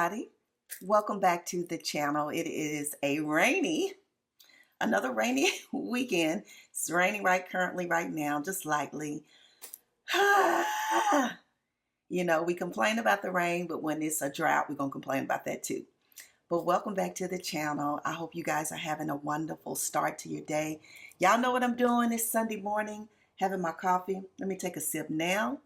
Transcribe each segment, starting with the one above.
everybody. Welcome back to the channel. It is another rainy weekend. It's raining currently right now, just lightly. We complain about the rain, but when it's a drought, we're going to complain about that too. But welcome back to the channel. I hope you guys are having a wonderful start to your day. Y'all know what I'm doing this Sunday morning, having my coffee. Let me take a sip now.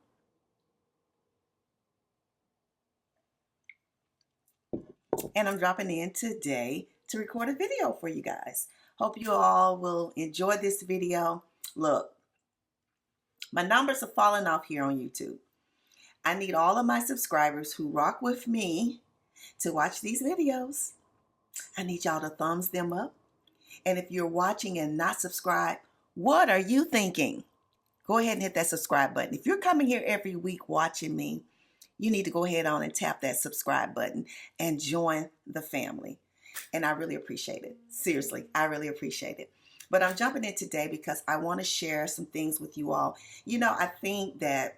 And I'm dropping in today to record a video for you guys. Hope you all will enjoy this video. Look, my numbers are falling off here on YouTube. I need all of my subscribers who rock with me to watch these videos. I need y'all to thumbs them up. And if you're watching and not subscribed, what are you thinking? Go ahead and hit that subscribe button. If you're coming here every week watching me, you need to go ahead on and tap that subscribe button and join the family. And I really appreciate it. Seriously, I really appreciate it. But I'm jumping in today because I want to share some things with you all. I think that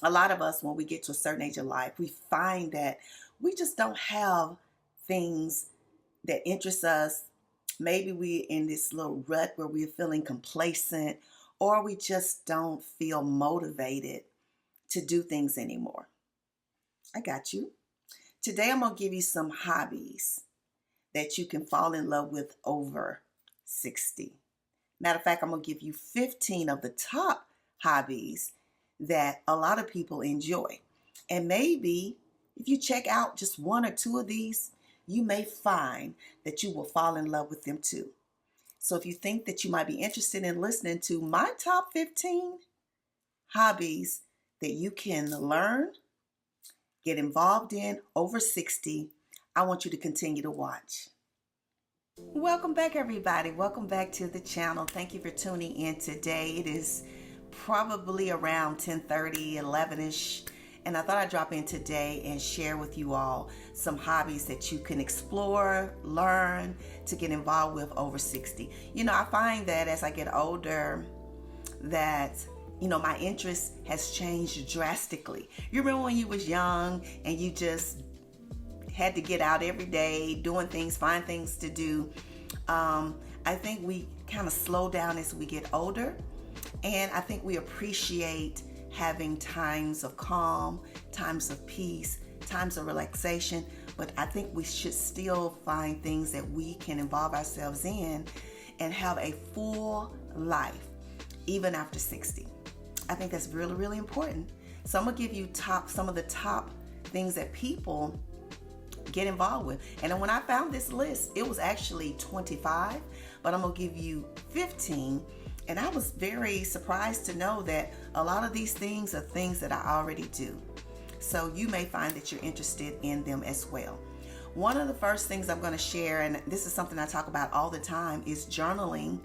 a lot of us, when we get to a certain age of life, we find that we just don't have things that interest us. Maybe we're in this little rut where we're feeling complacent, or we just don't feel motivated to do things anymore. I got you. Today I'm going to give you some hobbies that you can fall in love with over 60. Matter of fact, I'm going to give you 15 of the top hobbies that a lot of people enjoy. And maybe if you check out just one or two of these, you may find that you will fall in love with them too. So if you think that you might be interested in listening to my top 15 hobbies that you can learn, get involved in over 60, I want you to continue to watch. Welcome back, everybody. Welcome back to the channel. Thank you for tuning in today. It is probably around 10:30, 11-ish, and I thought I'd drop in today and share with you all some hobbies that you can explore, learn, to get involved with over 60. I find that as I get older, that my interest has changed drastically. You remember when you was young and you just had to get out every day, doing things, find things to do. I think we kind of slow down as we get older. And I think we appreciate having times of calm, times of peace, times of relaxation. But I think we should still find things that we can involve ourselves in and have a full life, even after 60. I think that's really, really important. So I'm going to give you some of the top things that people get involved with. And when I found this list, it was actually 25, but I'm going to give you 15. And I was very surprised to know that a lot of these things are things that I already do. So you may find that you're interested in them as well. One of the first things I'm going to share, and this is something I talk about all the time, is journaling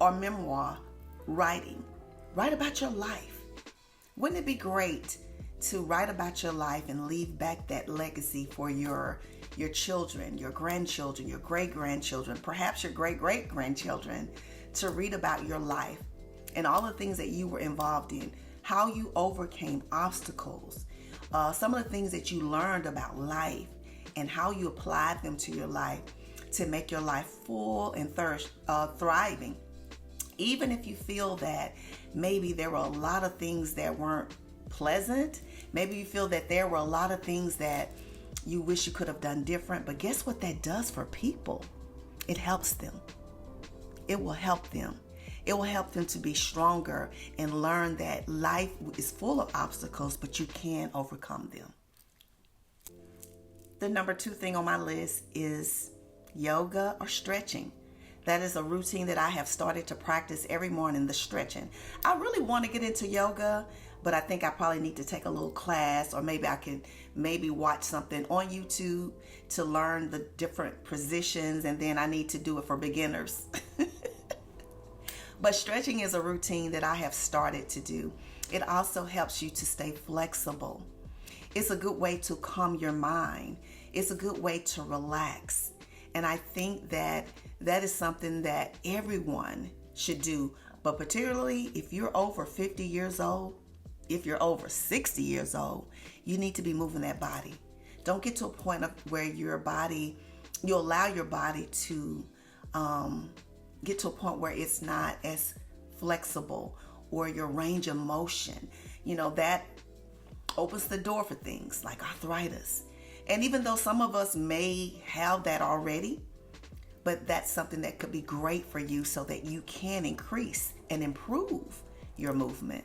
or memoir writing. Write about your life. Wouldn't it be great to write about your life and leave back that legacy for your children, your grandchildren, your great-grandchildren, perhaps your great-great-grandchildren, to read about your life and all the things that you were involved in, how you overcame obstacles, some of the things that you learned about life and how you applied them to your life to make your life full and thriving. Even if you feel that maybe there were a lot of things that weren't pleasant, maybe you feel that there were a lot of things that you wish you could have done different, but guess what that does for people? It helps them. It will help them. It will help them to be stronger and learn that life is full of obstacles, but you can overcome them. The number 2 thing on my list is yoga or stretching. That is a routine that I have started to practice every morning, the stretching. I really want to get into yoga, but I think I probably need to take a little class, or maybe I can watch something on YouTube to learn the different positions, and then I need to do it for beginners. But stretching is a routine that I have started to do. It also helps you to stay flexible. It's a good way to calm your mind. It's a good way to relax. And I think that is something that everyone should do. But particularly if you're over 50 years old, if you're over 60 years old, you need to be moving that body. Don't get to a point of where you allow your body to get to a point where it's not as flexible, or your range of motion. That opens the door for things like arthritis. And even though some of us may have that already, but that's something that could be great for you so that you can increase and improve your movement.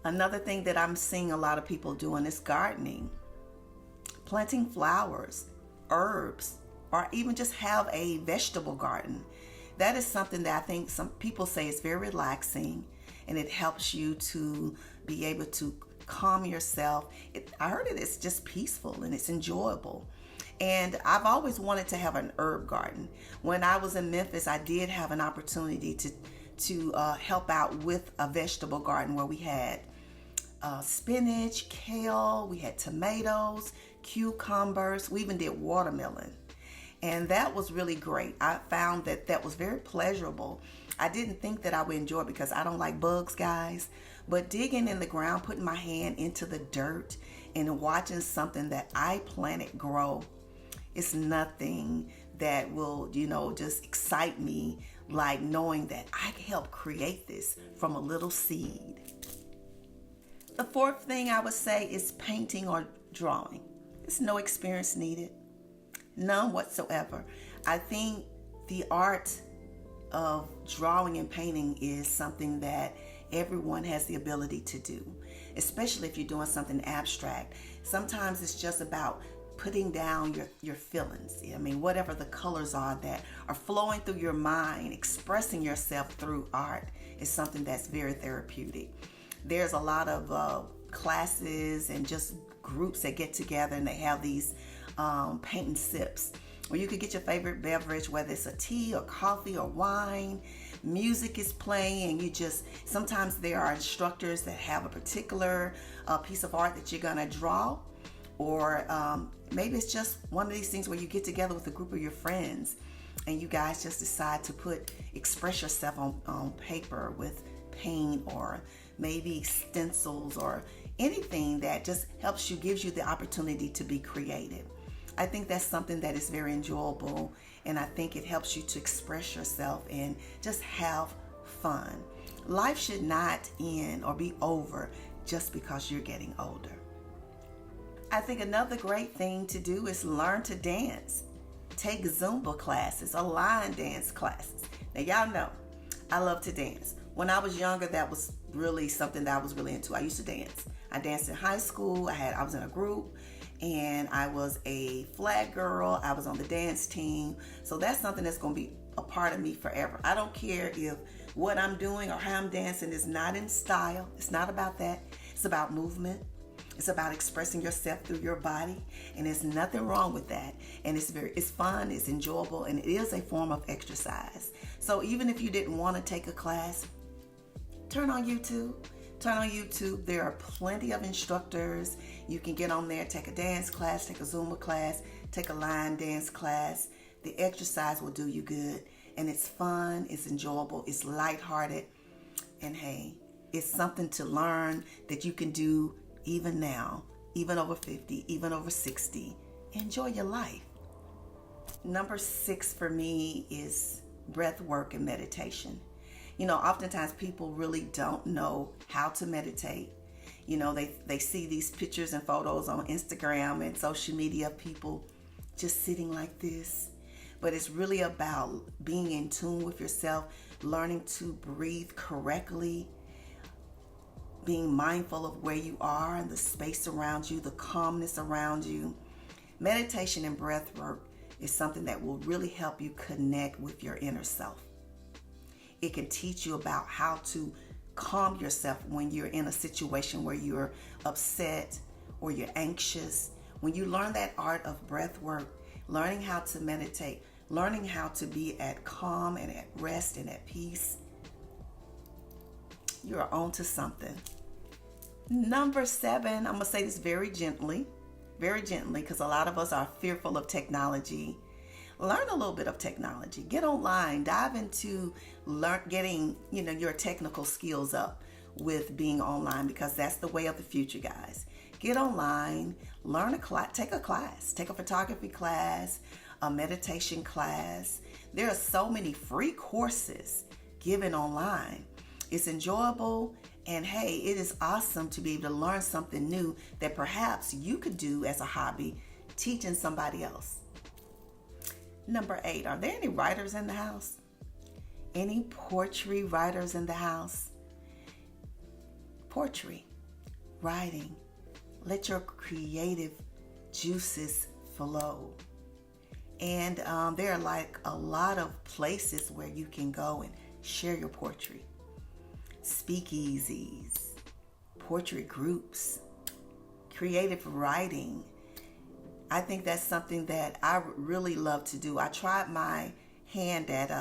Another thing that I'm seeing a lot of people doing is gardening, planting flowers, herbs, or even just have a vegetable garden. That is something that I think some people say is very relaxing, and it helps you to be able to calm yourself. I heard it's just peaceful and it's enjoyable. And I've always wanted to have an herb garden. When I was in Memphis, I did have an opportunity to help out with a vegetable garden where we had spinach, kale, we had tomatoes, cucumbers, we even did watermelon. And that was really great. I found that was very pleasurable. I didn't think that I would enjoy it because I don't like bugs, guys. But digging in the ground, putting my hand into the dirt and watching something that I planted grow, it's nothing that will, just excite me like knowing that I can help create this from a little seed. The fourth thing I would say is painting or drawing. There's no experience needed. None whatsoever. I think the art of drawing and painting is something that everyone has the ability to do, especially if you're doing something abstract. Sometimes it's just about putting down your feelings. I mean, whatever the colors are that are flowing through your mind, expressing yourself through art is something that's very therapeutic. There's a lot of classes and just groups that get together and they have these paint and sips, where you could get your favorite beverage, whether it's a tea or coffee or wine. Music is playing, and sometimes there are instructors that have a particular piece of art that you're gonna draw, or maybe it's just one of these things where you get together with a group of your friends and you guys just decide to express yourself on paper with paint, or maybe stencils, or anything that just gives you the opportunity to be creative. I think that's something that is very enjoyable, and I think it helps you to express yourself and just have fun. Life should not end or be over just because you're getting older. I think another great thing to do is learn to dance. Take Zumba classes or line dance classes. Now, y'all know I love to dance. When I was younger, that was really something that I was really into. I used to dance. I danced in high school. I was in a group, and I was a flag girl. I was on the dance team. So that's something that's going to be a part of me forever. I don't care if what I'm doing or how I'm dancing is not in style. It's not about that. It's about movement. It's about expressing yourself through your body, and there's nothing wrong with that. And it's fun, it's enjoyable, and it is a form of exercise. So even if you didn't want to take a class, turn on YouTube. There are plenty of instructors. You can get on there, take a dance class, take a Zumba class, take a line dance class. The exercise will do you good, and it's fun, it's enjoyable, it's lighthearted, and hey, it's something to learn that you can do even now, even over 50, even over 60. Enjoy your life. Number 6 for me is breath work and meditation. Oftentimes people really don't know how to meditate. They see these pictures and photos on Instagram and social media of people just sitting like this. But it's really about being in tune with yourself, learning to breathe correctly, being mindful of where you are and the space around you, the calmness around you. Meditation and breath work is something that will really help you connect with your inner self. It can teach you about how to calm yourself when you're in a situation where you're upset or you're anxious. When you learn that art of breath work, learning how to meditate, learning how to be at calm and at rest and at peace, you're on to something. Number 7, I'm going to say this very gently, because a lot of us are fearful of technology. Learn a little bit of technology. Get online. Dive into getting your technical skills up. with being online, because that's the way of the future, guys. Get online, learn a class, take a class, take a photography class, a meditation class. There are so many free courses given online. It's enjoyable, and hey, it is awesome to be able to learn something new that perhaps you could do as a hobby, teaching somebody else. Number 8, are there any writers in the house? Any poetry writers in the house? Poetry, writing. Let your creative juices flow. And there are like a lot of places where you can go and share your poetry. Speakeasies, poetry groups, creative writing. I think that's something that I really love to do. I tried my hand at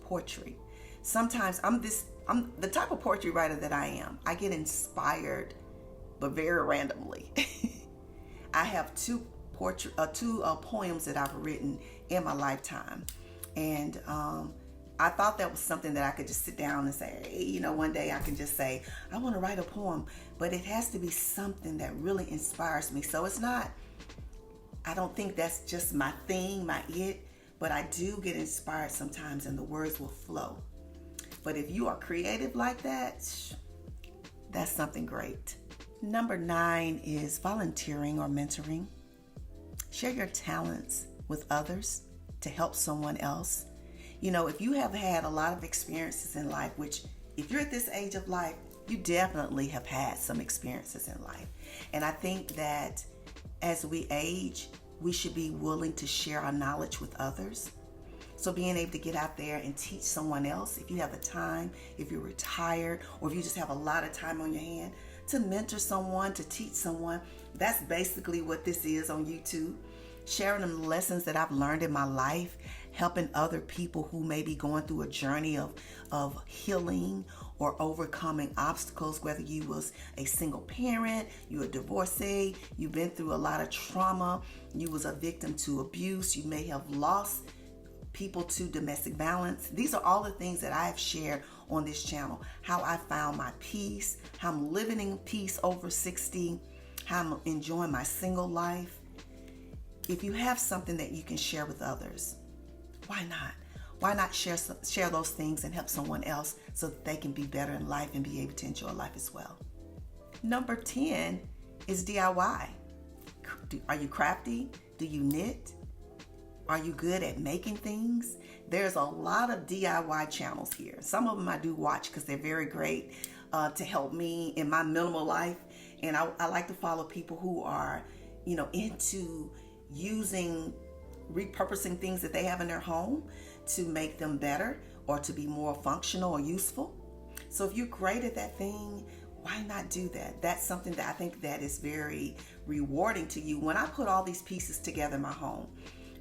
poetry. Sometimes I'm the type of poetry writer that I am. I get inspired, but very randomly. I have two poems that I've written in my lifetime, and I thought that was something that I could just sit down and say, hey, one day I can just say, I want to write a poem, but it has to be something that really inspires me. So it's not, I don't think that's just my thing, my it, but I do get inspired sometimes and the words will flow. But if you are creative like that, that's something great. Number 9 is volunteering or mentoring. Share your talents with others to help someone else. If you have had a lot of experiences in life, which if you're at this age of life, you definitely have had some experiences in life. And I think that as we age, we should be willing to share our knowledge with others. So being able to get out there and teach someone else, if you have the time, if you're retired, or if you just have a lot of time on your hand, to mentor someone, to teach someone, that's basically what this is on YouTube. Sharing them lessons that I've learned in my life, helping other people who may be going through a journey of healing or overcoming obstacles, whether you was a single parent, you're a divorcee, you've been through a lot of trauma, you was a victim to abuse, you may have lost people to domestic violence. These are all the things that I have shared on this channel. How I found my peace, how I'm living in peace over 60, how I'm enjoying my single life. If you have something that you can share with others, why not? Why not share those things and help someone else so that they can be better in life and be able to enjoy life as well? Number 10 is DIY. Are you crafty? Do you knit? Are you good at making things? There's a lot of DIY channels here. Some of them I do watch because they're very great to help me in my minimal life. And I like to follow people who are, into repurposing things that they have in their home to make them better or to be more functional or useful. So if you're great at that thing, why not do that? That's something that I think that is very rewarding to you. When I put all these pieces together in my home,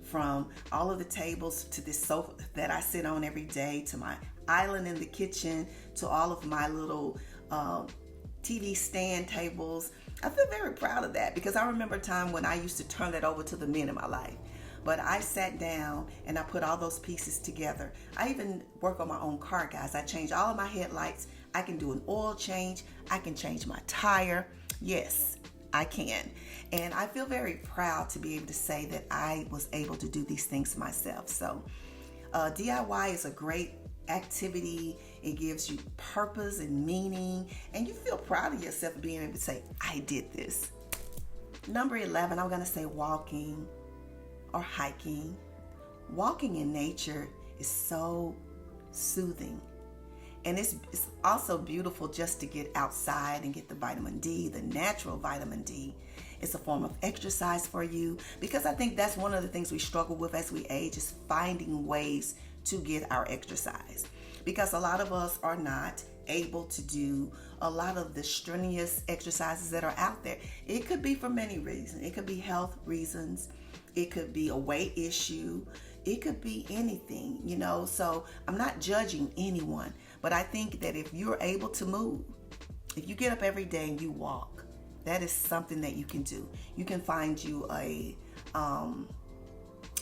from all of the tables to this sofa that I sit on every day, to my island in the kitchen, to all of my little TV stand tables, I feel very proud of that, because I remember a time when I used to turn that over to the men in my life. But I sat down and I put all those pieces together. I even work on my own car, guys. I change all of my headlights. I can do an oil change. I can change my tire. Yes, I can. And I feel very proud to be able to say that I was able to do these things myself. So DIY is a great activity. It gives you purpose and meaning, and you feel proud of yourself being able to say, I did this. Number 11, I'm going to say walking or hiking. Walking in nature is so soothing. And it's also beautiful just to get outside and get the vitamin D, the natural vitamin D. It's a form of exercise for you, because I think that's one of the things we struggle with as we age, is finding ways to get our exercise. Because a lot of us are not able to do a lot of the strenuous exercises that are out there. It could be for many reasons. It could be health reasons. It could be a weight issue. It could be anything, so I'm not judging anyone, but I think that if you're able to move, if you get up every day and you walk, that is something that you can do. You can find you a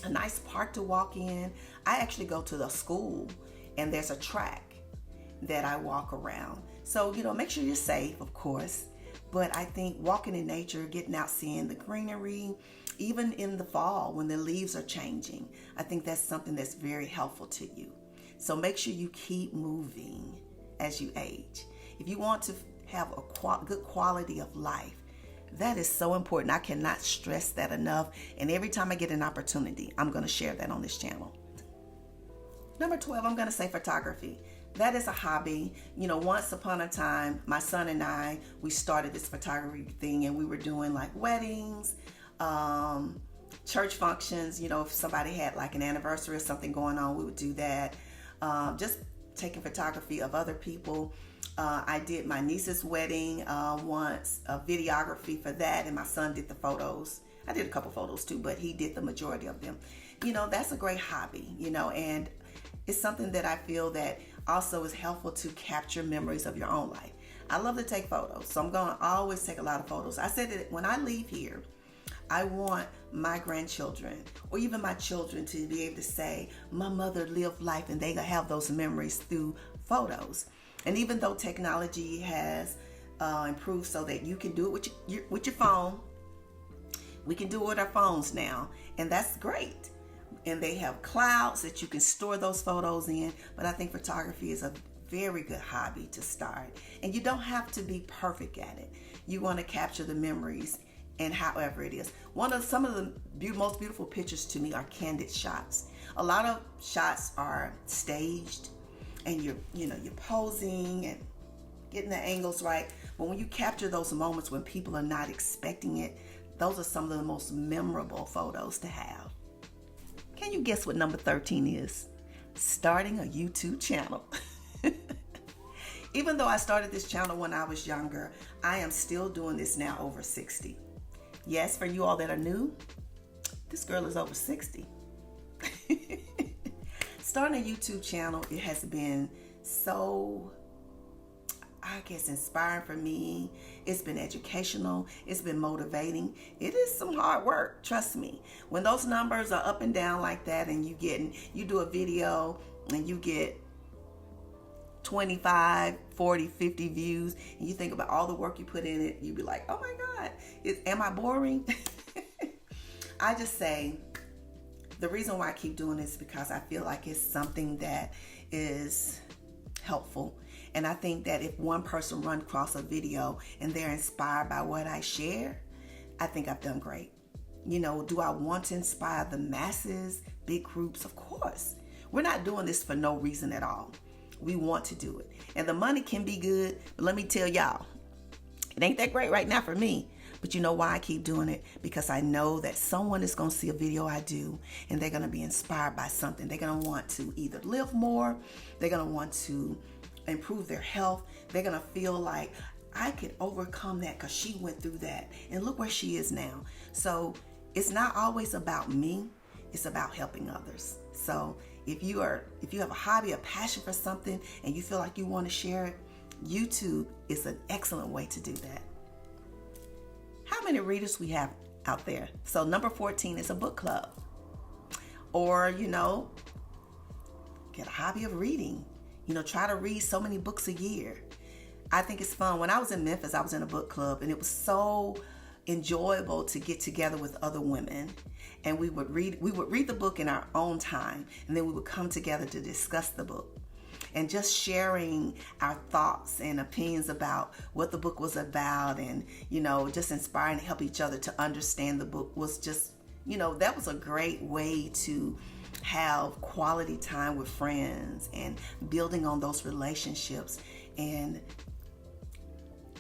nice park to walk in. I actually go to the school and there's a track that I walk around. So, make sure you're safe, of course. But I think walking in nature, getting out, seeing the greenery, even in the fall when the leaves are changing, I think that's something that's very helpful to you. So make sure you keep moving as you age. If you want to have a good quality of life, that is so important. I cannot stress that enough. And every time I get an opportunity, I'm going to share that on this channel. Number 12, I'm going to say photography. That is a hobby. Once upon a time, my son and I, we started this photography thing, and we were doing like weddings, church functions. If somebody had like an anniversary or something going on, we would do that. Just taking photography of other people. I did my niece's wedding once, a videography for that, and my son did the photos. I did a couple photos too, but he did the majority of them. That's a great hobby, and it's something that I feel that also is helpful to capture memories of your own life. I love to take photos, so I'm going to always take a lot of photos. I said that when I leave here, I want my grandchildren or even my children to be able to say, my mother lived life, and they have those memories through photos. And even though technology has improved so that you can do it with your phone, we can do it with our phones now, and that's great. And they have clouds that you can store those photos in. But I think photography is a very good hobby to start. And you don't have to be perfect at it. You want to capture the memories, and however it is. Some of the most beautiful pictures to me are candid shots. A lot of shots are staged, and you're posing and getting the angles right. But when you capture those moments when people are not expecting it, those are some of the most memorable photos to have. Can you guess what number 13 is? Starting a YouTube channel. Even though I started this channel when I was younger, I am still doing this now over 60. Yes, for you all that are new, this girl is over 60. Starting a YouTube channel, it has been so, I guess, inspiring for me. It's been educational. It's been motivating. It is some hard work, trust me. When those numbers are up and down like that, and you do a video and you get 25, 40, 50 views, and you think about all the work you put in it, you'd be like, oh my God, am I boring? I just say, the reason why I keep doing this is because I feel like it's something that is helpful. And I think that if one person runs across a video and they're inspired by what I share, I think I've done great. Do I want to inspire the masses, big groups? Of course. We're not doing this for no reason at all. We want to do it. And the money can be good, but let me tell y'all, it ain't that great right now for me. But you know why I keep doing it? Because I know that someone is going to see a video I do, and they're going to be inspired by something. They're going to want to either live more, they're going to want to improve their health. They're going to feel like, I could overcome that because she went through that, and look where she is now. So it's not always about me. It's about helping others. So if you have a hobby, a passion for something, and you feel like you want to share it, YouTube is an excellent way to do that. How many readers we have out there? So number 14 is a book club. Or, get a hobby of reading. Try to read so many books a year. I think it's fun. When I was in Memphis, I was in a book club, and it was so enjoyable to get together with other women, and we would read the book in our own time, and then we would come together to discuss the book. And just sharing our thoughts and opinions about what the book was about, and just inspiring to help each other to understand the book was just, that was a great way to have quality time with friends and building on those relationships and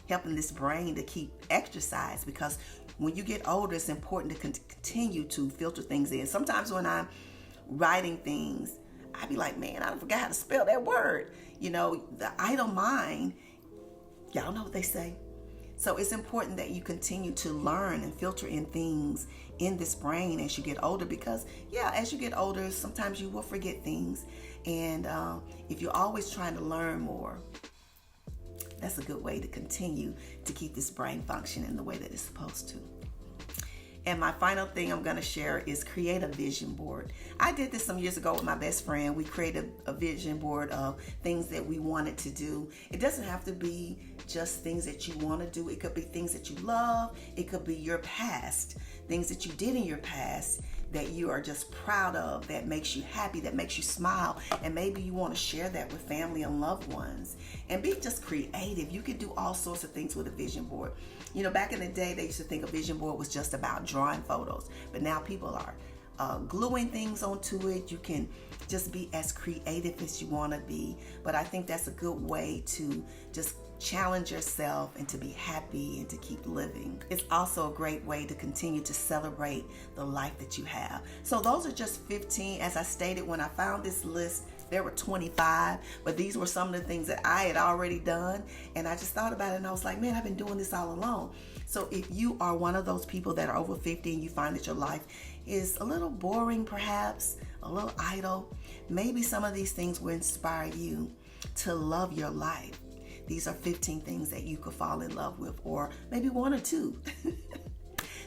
helping this brain to keep exercise. Because when you get older, it's important to continue to filter things in. Sometimes when I'm writing things, I'd be like, man, I forgot how to spell that word. The idle mind, y'all know what they say. So it's important that you continue to learn and filter in things in this brain as you get older, because as you get older, sometimes you will forget things. And if you're always trying to learn more, that's a good way to continue to keep this brain functioning the way that it's supposed to. And my final thing I'm going to share is create a vision board. I did this some years ago with my best friend. We created a vision board of things that we wanted to do. It doesn't have to be just things that you want to do. It could be things that you love. It could be your past, things that you did in your past that you are just proud of, that makes you happy, that makes you smile. And maybe you want to share that with family and loved ones. And be just creative. You can do all sorts of things with a vision board. You know, back in the day, they used to think a vision board was just about drawing photos. But now people are gluing things onto it. You can just be as creative as you want to be. But I think that's a good way to just challenge yourself and to be happy and to keep living. It's also a great way to continue to celebrate the life that you have. So those are just 15. As I stated, when I found this list, there were 25, but these were some of the things that I had already done. And I just thought about it and I was like, man, I've been doing this all along. So if you are one of those people that are over 50 and you find that your life is a little boring, perhaps a little idle, maybe some of these things will inspire you to love your life. These are 15 things that you could fall in love with, or maybe one or two.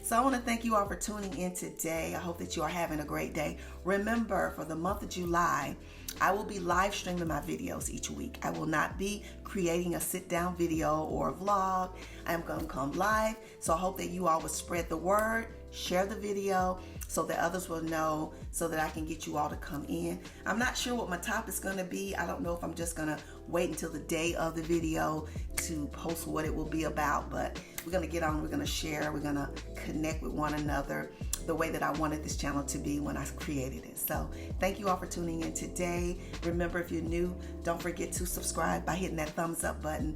So I want to thank you all for tuning in today. I hope that you are having a great day. Remember, for the month of July, I will be live streaming my videos each week. I will not be creating a sit-down video or a vlog. I am going to come live. So I hope that you all will spread the word, share the video so that others will know, so that I can get you all to come in. I'm not sure what my topic's going to be. I don't know if I'm just going to wait until the day of the video to post what it will be about, but we're going to get on, we're going to share, we're going to connect with one another the way that I wanted this channel to be when I created it. So thank you all for tuning in today. Remember, if you're new, don't forget to subscribe by hitting that thumbs up button.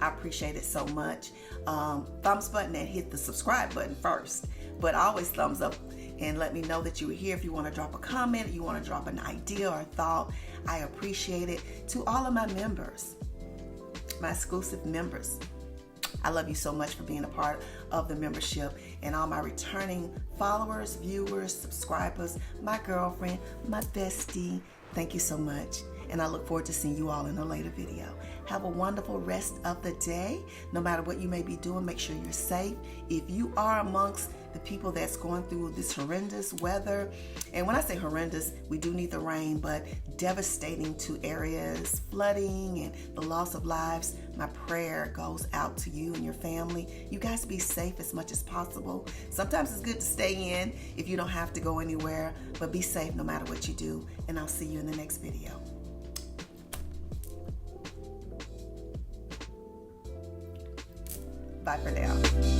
I appreciate it so much. Thumbs button and hit the subscribe button first, but always thumbs up and let me know that you were here. If you want to drop a comment, you want to drop an idea or a thought, I appreciate it. To all of my members, my exclusive members, I love you so much for being a part of the membership. And all my returning followers, viewers, subscribers, my girlfriend, my bestie, thank you so much. And I look forward to seeing you all in a later video. Have a wonderful rest of the day. No matter what you may be doing, make sure you're safe. If you are amongst the people that's going through this horrendous weather, and when I say horrendous, we do need the rain, but devastating to areas, flooding and the loss of lives, my prayer goes out to you and your family. You guys be safe as much as possible. Sometimes it's good to stay in if you don't have to go anywhere, but be safe no matter what you do. And I'll see you in the next video. Bye for now.